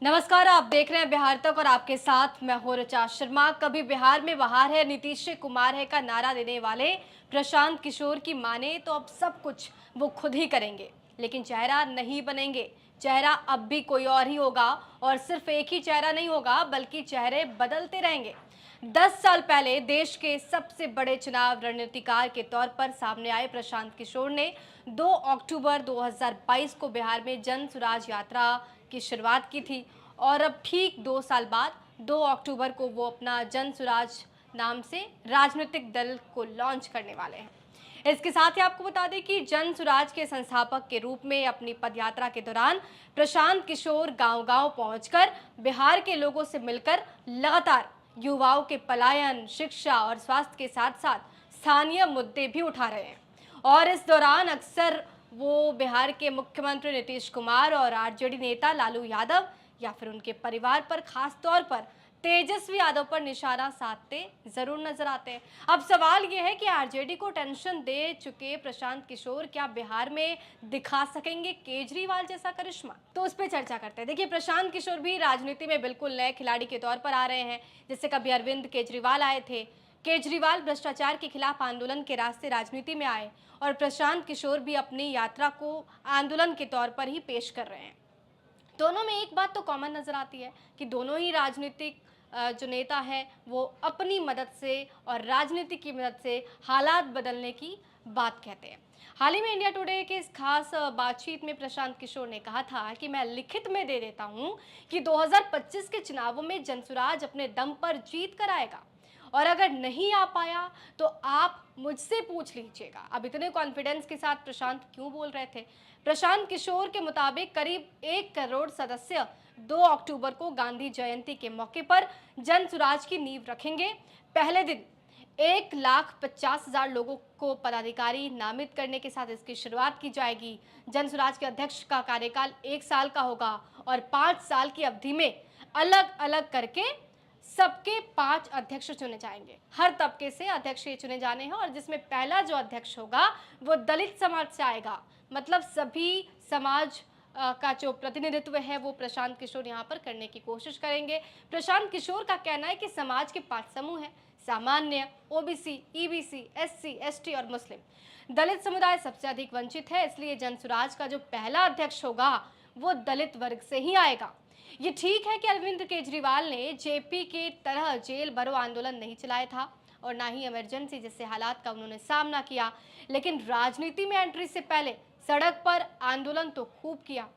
नमस्कार, आप देख रहे हैं बिहार तक और आपके साथ मैं हूं ऋचा शर्मा। कभी बिहार में बहार है, नीतीश कुमार है का नारा देने वाले प्रशांत किशोर की माने तो अब सब कुछ वो खुद ही करेंगे, लेकिन चेहरा नहीं बनेंगे। चेहरा अब भी कोई और ही होगा और सिर्फ एक ही चेहरा नहीं होगा बल्कि चेहरे बदलते रहेंगे। 10 साल पहले देश के सबसे बड़े चुनाव रणनीतिकार के तौर पर सामने आए प्रशांत किशोर ने 2 अक्टूबर 2022 को बिहार में जन सुराज यात्रा की शुरुआत की थी और अब ठीक 2 साल बाद 2 अक्टूबर को वो अपना जन सुराज नाम से राजनीतिक दल को लॉन्च करने वाले हैं। इसके साथ ही आपको बता दें कि जन सुराज के संस्थापक के रूप में अपनी पदयात्रा के दौरान प्रशांत किशोर गांव-गांव पहुंचकर बिहार के लोगों से मिलकर लगातार युवाओं के पलायन, शिक्षा और स्वास्थ्य के साथ साथ स्थानीय मुद्दे भी उठा रहे हैं। और इस दौरान अक्सर वो बिहार के मुख्यमंत्री नीतीश कुमार और आरजेडी नेता लालू यादव या फिर उनके परिवार पर, खास तौर पर तेजस्वी यादव पर निशाना साधते जरूर नजर आते हैं। अब सवाल यह है कि आरजेडी को टेंशन दे चुके प्रशांत किशोर क्या बिहार में दिखा सकेंगे केजरीवाल जैसा करिश्मा? तो उस पर चर्चा करते हैं। देखिए, प्रशांत किशोर भी राजनीति में बिल्कुल नए खिलाड़ी के तौर पर आ रहे हैं। जैसे कभी अरविंद केजरीवाल आए थे। केजरीवाल भ्रष्टाचार के खिलाफ आंदोलन के रास्ते राजनीति में आए और प्रशांत किशोर भी अपनी यात्रा को आंदोलन के तौर पर ही पेश कर रहे हैं। दोनों में एक बात तो कॉमन नजर आती है कि दोनों ही राजनीतिक जो नेता है वो अपनी मदद से और राजनीति की मदद से हालात बदलने की बात कहते हैं। हाल ही में इंडिया टुडे के इस खास बातचीत में प्रशांत किशोर ने कहा था कि मैं लिखित में दे देता हूं कि 2025 के चुनावों में जनसुराज अपने दम पर जीत कर आएगा और अगर नहीं आ पाया तो आप मुझसे पूछ लीजिएगा। अब इतने कॉन्फिडेंस के साथ प्रशांत क्यों बोल रहे थे? प्रशांत किशोर के मुताबिक करीब 1 करोड़ सदस्य 2 अक्टूबर को गांधी जयंती के मौके पर जन सुराज की नींव रखेंगे। पहले दिन 1,50,000 लोगों को पदाधिकारी नामित करने के साथ इसकी शुरुआत की जाएगी। जन सुराज के अध्यक्ष का कार्यकाल 1 साल का होगा और 5 साल की अवधि में अलग अलग करके सबके 5 अध्यक्ष चुने जाएंगे। हर तबके से अध्यक्ष ये चुने जाने हैं और जिसमें पहला जो अध्यक्ष होगा वो दलित समाज से आएगा। मतलब सभी समाज का जो प्रतिनिधित्व है वो प्रशांत किशोर यहाँ पर करने की कोशिश करेंगे। प्रशांत किशोर का कहना है कि समाज के 5 समूह हैं: सामान्य, ओबीसी, ईबीसी, एससी, एसटी और मुस्लिम। दलित समुदाय सबसे अधिक वंचित है, इसलिए जनसुराज का जो पहला अध्यक्ष होगा वो दलित वर्ग से ही आएगा। ये ठीक है कि अरविंद केजरीवाल ने जेपी के तरह जेल भरो आंदोलन नहीं चलाया था और ना ही इमरजेंसी जैसे हालात का उन्होंने सामना किया, लेकिन राजनीति में एंट्री से पहले सड़क पर आंदोलन तो खूब किया।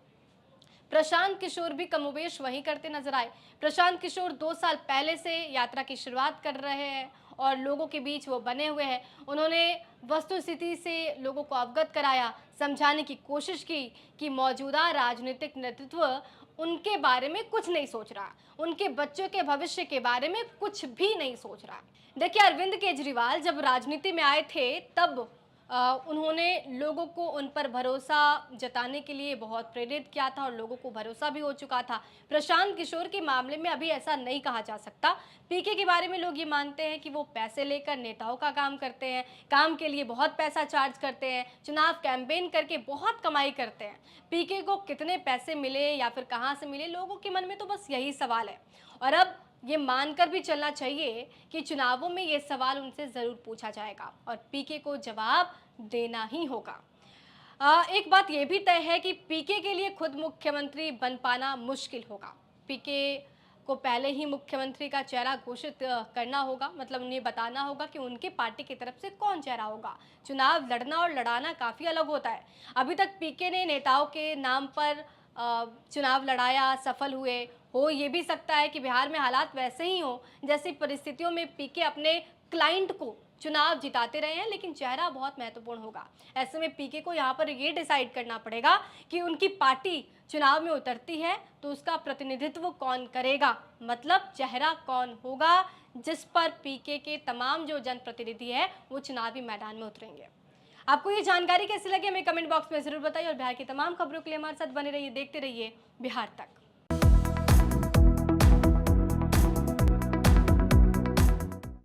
प्रशांत किशोर भी कमोबेश वही करते नजर आए। प्रशांत किशोर 2 साल पहले से यात्रा की शुरुआत कर रहे हैं और लोगों के बीच वो बने हुए हैं। उन्होंने वस्तुस्थिति से लोगों को अवगत कराया, समझाने की कोशिश की कि मौजूदा राजनीतिक नेतृत्व उनके बारे में कुछ नहीं सोच रहा, उनके बच्चों के भविष्य के बारे में कुछ भी नहीं सोच रहा। देखिए, अरविंद केजरीवाल जब राजनीति में आए थे तब उन्होंने लोगों को उन पर भरोसा जताने के लिए बहुत प्रेरित किया था और लोगों को भरोसा भी हो चुका था। प्रशांत किशोर के मामले में अभी ऐसा नहीं कहा जा सकता। पीके के बारे में लोग ये मानते हैं कि वो पैसे लेकर नेताओं का काम करते हैं, काम के लिए बहुत पैसा चार्ज करते हैं, चुनाव कैंपेन करके बहुत कमाई करते हैं। पीके को कितने पैसे मिले या फिर कहाँ से मिले, लोगों के मन में तो बस यही सवाल है और अब ये मानकर भी चलना चाहिए कि चुनावों में ये सवाल उनसे जरूर पूछा जाएगा और पीके को जवाब देना ही होगा। एक बात ये भी तय है कि पीके के लिए खुद मुख्यमंत्री बन पाना मुश्किल होगा। पीके को पहले ही मुख्यमंत्री का चेहरा घोषित करना होगा, मतलब उन्हें बताना होगा कि उनके पार्टी की तरफ से कौन चेहरा होगा। चुनाव लड़ना और लड़ाना काफ़ी अलग होता है। अभी तक पीके ने नेताओं के नाम पर चुनाव लड़ाया, सफल हुए। हो ये भी सकता है कि बिहार में हालात वैसे ही हो जैसी परिस्थितियों में पीके अपने क्लाइंट को चुनाव जिताते रहे हैं, लेकिन चेहरा बहुत महत्वपूर्ण होगा। ऐसे में पीके को यहाँ पर ये डिसाइड करना पड़ेगा कि उनकी पार्टी चुनाव में उतरती है तो उसका प्रतिनिधित्व कौन करेगा, मतलब चेहरा कौन होगा जिस पर पीके के तमाम जो जनप्रतिनिधि है वो चुनावी मैदान में उतरेंगे। आपको ये जानकारी कैसी लगी हमें कमेंट बॉक्स में जरूर बताइए और बिहार की तमाम खबरों के लिए हमारे साथ बने रहिए, देखते रहिए बिहार तक।